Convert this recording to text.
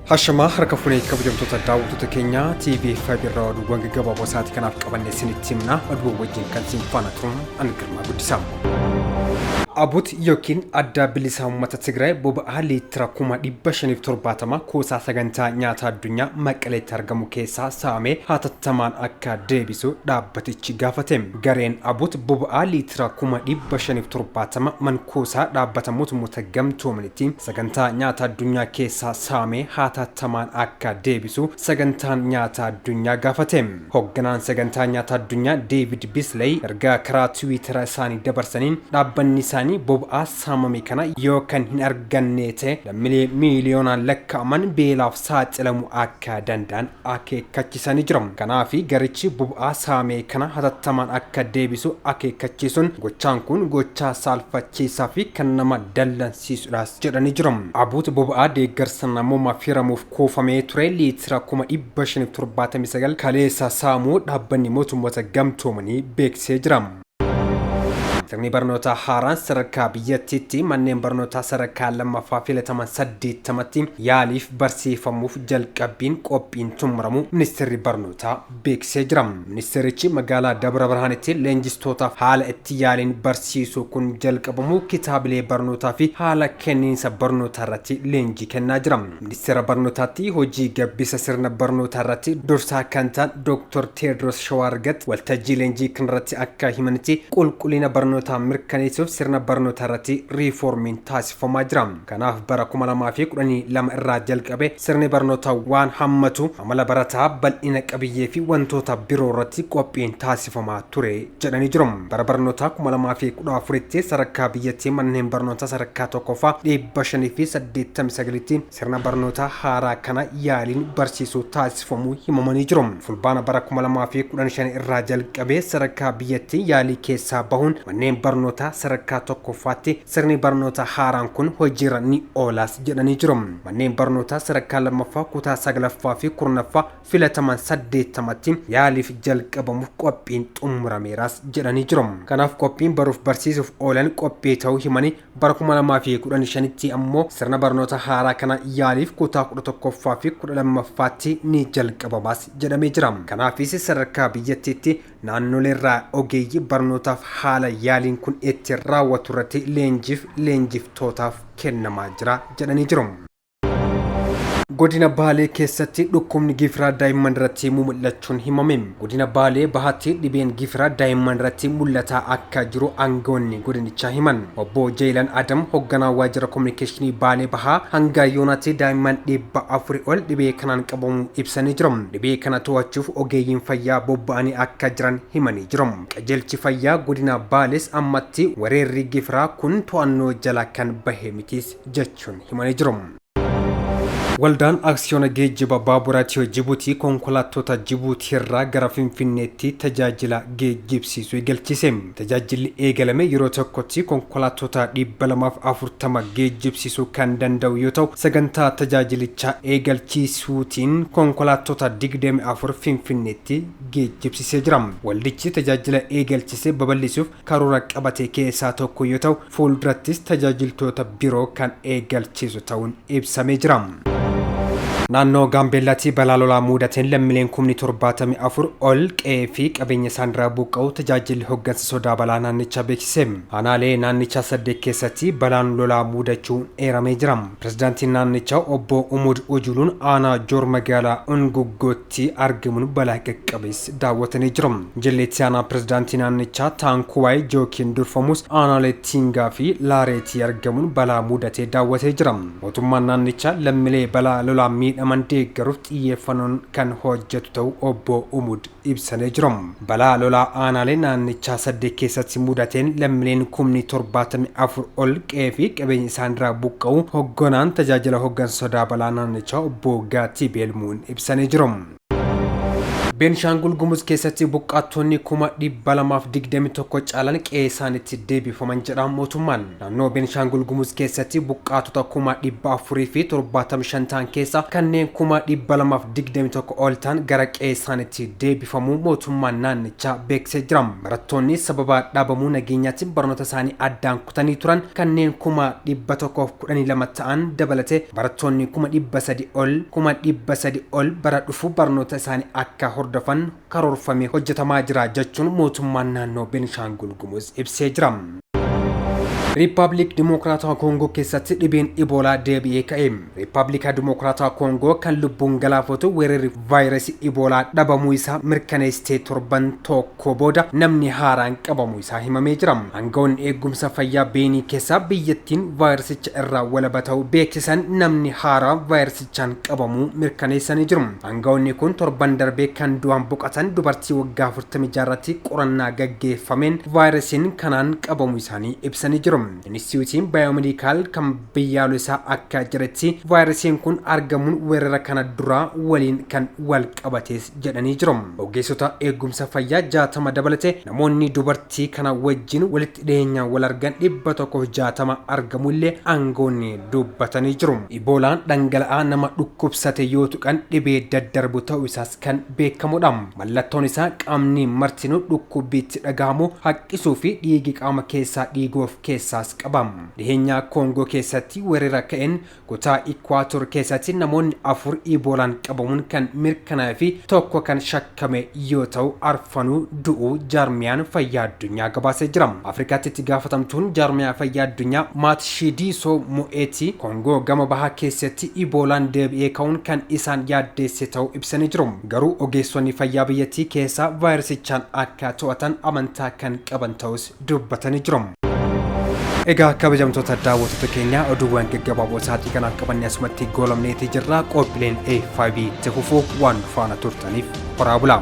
Hashama harka fuunee kabajamtoota daawwattoota keenya TV Fiber oduuwwan gaggabaaboo sa'aatii kanaaf qabannee isinitti himna. Oduuwwan wajjin kan isin faana turuun ani Girmaa Guddisaa. Abut yookiin adda bilisa uummata Tigraay boba'aa liitira 570 kuusaa sagantaa nyaata addunyaa Maqaleetti argamu keessaa saamee hatattamaan akka deebisu dhaabbatichi gaafate. Gareen Abut boba'aa liitira 570 mankuusaa dhaabbata mootummoota gamtoomanitti sagantaa nyaata addunyaa keessaa saamee hatattamaan akka deebisu sagantaan nyaata addunyaa gaafate. Hoogganaan sagantaa nyaata addunyaa David Beasley ergaa karaa Twitter isaanii dabarsaniin dhaabbanni isaanii boba'aa saamame kana yookaan hin arganne ta'e lammiilee miiliyoonaan lakkaa'aman beelaaf saaxilamuu akka danda'an akeekkachiisanii jiru. Kanaaf garichi boba'aa saamee kana hatattamaan akka deebisu akeekkachiisuun gochaan kun gochaa saalfachiisaa fi kan nama dallansiisudhaas jedhanii jiru. Abut boba'aa deeggarsa namoomaa firamuuf kuufamee ture liitira 579 kaleessa saamuu dhaabbanni mootummoota gamtoomanii beeksisee jira. Sirni barnoota haaraan sadarkaa biyyattiitti manneen barnootaa sadarkaa lammaffaa filataman 80tti yaaliif barsiifamuuf jalqabbiin qophiin xumuramu ministeerri barnootaa beeksisee jira. Ministeerichi magaalaa Dabra Birhaanitti leenjistootaaf haala itti yaaliin barsiisuu kun jalqabamu kitaabilee barnootaa fi haala kenniinsa barnootaa irratti leenjii kennaa jira. Ministeera barnootaatti hojii gabbisa sirna barnootaa irratti dursaa kan ta'an Dr. Tedros Shawargat waltajjii leenjii kanarratti akka himanitti qulqullina barnootaa mirkaneessuuf sirna barnootaa irratti riiformiin taasifamaa jira. Kanaaf bara 2012 irraa jalqabe sirni barnootaa waan hammatu amala barataa bal'ina qabiyyee fi wantoota biroo irratti qophiin taasifamaa ture jedhanii jiru. Bara barnootaa 2014tti sadarkaa biyyattii manneen barnootaa sadarkaa tokkoffaa 589tti sirna barnootaa haaraa kana yaaliin barsiisuu taasifamuu himamanii jiru. Fulbaana bara 2015 irraa jalqabe sadarkaa biyyattii yaalii keessaa bahuun manneen barnoota sadarkaa tokkoffaatti sirni barnoota haaraan kun hojiirra ni oolaas jedhanii jiru. Manneen barnoota sadarkaa lammaffaa kutaa 9ffaa fi 10ffaa filataman 80tti yaaliif jalqabamuuf qophiin xumurameeraas jedhanii jiru. Kanaaf qophiin baruuf barsiisuuf oolan qophii ta'uu himanii bara 2015tti ammoo sirna barnoota haaraa kana yaaliif kutaa 11ffaa fi 12ffaatti ni jalqabamas jedhamee jira. Kanaafis sadarkaa biyyattiitti naannoleerraa ogeeyyii barnootaaf haala yaaliin kun itti raawwatu irratti leenjiftootaaf kennamaa jira jedhanii jiru. Godina Baalee keessatti dhukkubni gifiraa daa'imman irratti mul'achuun himame. Godina Baalee bahaatti dhibeen gifiraa daa'imman irratti mul'ataa akka jiru aangawoonni godinichaa himan. Obbo Jeelan Adam hoogganaa waajjira kominikeeshinii Baalee bahaa hanga yoonaatti daa'imman 400 ol dhibee kanaan qabamuu ibsanii jiru. Dhibee kana to'achuuf ogeeyyiin fayyaa bobba'anii akka jiran himanii jiru. Qajeelchi fayyaa godina Baalees ammatti weerarri gifiraa kun to'annoo jala kan bahe mitis jechuun himanii jiru. Waldaan aksiyoona geejjiba baaburaa Jibuutii konkolaattota Jibuutii irraa gara Finfinneetti tajaajila geejjibsiisuu eegalchise. Tajaajilli eegalame yeroo tokkotti konkolaattota 240 geejjibsiisuu kan danda'u yoo ta'u sagantaa tajaajilichaa eegalchiisuutiin konkolaattota 24 Finfinneetti geejjibsiisee jira. Waldichi tajaajila eegalchisee babal'isuuf karoora qabate keessaa tokko yoo ta'u fuuldurattis tajaajiltoota biroo kan eegalchiisu ta'uun ibsamee jira. Naannoo Gaambeellaatti balaa lolaa mudateen lammiileen 74 ol qe'ee fi qabeenya isaanirraa buqqa'u tajaajilli hooggansa sodaa balaa naannichaa beeksise. Aanaalee naannichaa 8 keessatti balaan lolaa mudachuun eeramee jira. Pireezidaantiin naannichaa obbo Umud Ujuluun aanaa Joor magaalaa Unguggootti argamuun balaa qaqqabees daawwatanii jiru. Jilleetti aanaa pireezidaantii naannichaa Taankuwaay Jookiin durfamus aanaalee Tiingaa fi Laareetti argamuun balaa mudatee daawwatee jira. Mootummaan naannichaa lammiilee balaa lolaa miidhaman deeggaruuf xiyyeeffannoon kan hojjetu ta'uu obbo Umud ibsanii jiru. Balaa lolaa aanaalee naannichaa 8 keessatti mudateen lammiileen 74 ol qe'ee fi qabeenya isaanirraa buqqa'u hoogganaan tajaajila hooggansa sodaa balaa naannichaa obbo Gaatii Beelmuun ibsanii jiru. Beenishaangul Gumuz keessatti buqqaatonni 221 caalan qe'ee isaaniitti deebifaman jedha mootummaan. Naannoo Beenishaangul Gumuz keessatti buqqaatota 475 ta'an keessa kanneen 221 ol ta'an gara qe'ee isaaniitti deebifamuu mootummaan naannichaa beeksisee jira. Barattoonni sababa dhabamuu nageenyaatiin barnoota isaanii addaan kutanii turan kanneen 112 ta'an dabalatee barattoonni 300 ol bara dhufu barnoota isaanii akka hordofan karoorfamee hojjetamaa jira jechuun mootummaan naannoo Beenishaangul Gumuz ibsee jira. Republic Democrataa Congo keessatti dhibeen Ebola deebi'ee ka'e. Republic Democrataa Congo kan lubbuun galaafatu weerarri vaayirasii Ebola dhabamuu isaa mirkaneessitee torban tokko booda namni haaraan qabamuu isaa himamee jira. Aangawoonni eegumsa fayyaa Beenii keessaa biyyattiin vaayirasicha irraa walaba ta'uu beeksisan namni haaraa vaayirasichaan qabamuu mirkaneessanii jiru. Aangawoonni kun torban darbee kan du'aan boqotan dubartii waggaa 46 irratti qorannaa gaggeeffameen vaayirasiin kanaan qabamuu isaanii ibsanii jiru. Instituutiin baayomedikaal kan biyyaalessaa akka jiretti vaayirasiin kun argamuun weerara kana dura waliin kan wal qabatees jedhanii jiru. Ogeessota eegumsa fayyaa 60 dabalatee namoonni dubartii kana wajjin walitti dhiyeenyaan wal argan 160 argamullee aangawoonni dubbatanii jiru. Ebolaan dhangala'aa nama dhukkubsate yoo tuqan dhibee daddarbu ta'uu isaas kan beekamudha. Mallattoon isaa qaamni martinuu dhukkubbiitti dhagahamu haqqisuu fi dhiigi qaama keessaa dhiiguuf keessaas qabam. Dhiheenya Kongo keessatti weerara ka'een kutaa Equator keessatti namoonni 4 Ebolaan qabamuun kan mirkanaa'e fi tokko kan shakkame yoo ta'u arfanuu du'uu jaarmiyaan fayyaa addunyaa gabaasee jira. Afrikaatti itti gaafatamtuun jaarmiyaa fayyaa addunyaa Matshidiso Mo'eeti Kongo gama bahaa keessatti Ebolaan deebi'ee ka'uun kan isaan yaaddeesse ta'uu ibsanii jiru. Garuu ogeessonni fayyaa biyyattii keessaa vaayirasichaan akka to'atan amantaa kan qaban ta'us dubbatanii jiru. Egaa kabajamtoota daawwattoota keenya oduuwwan gaggabaaboo sa'aatii kanaaf qabannee asumatti goolabneetii jirra. Qophiileen A5 itti fufuu waan faana turtaniif horaa bulaa.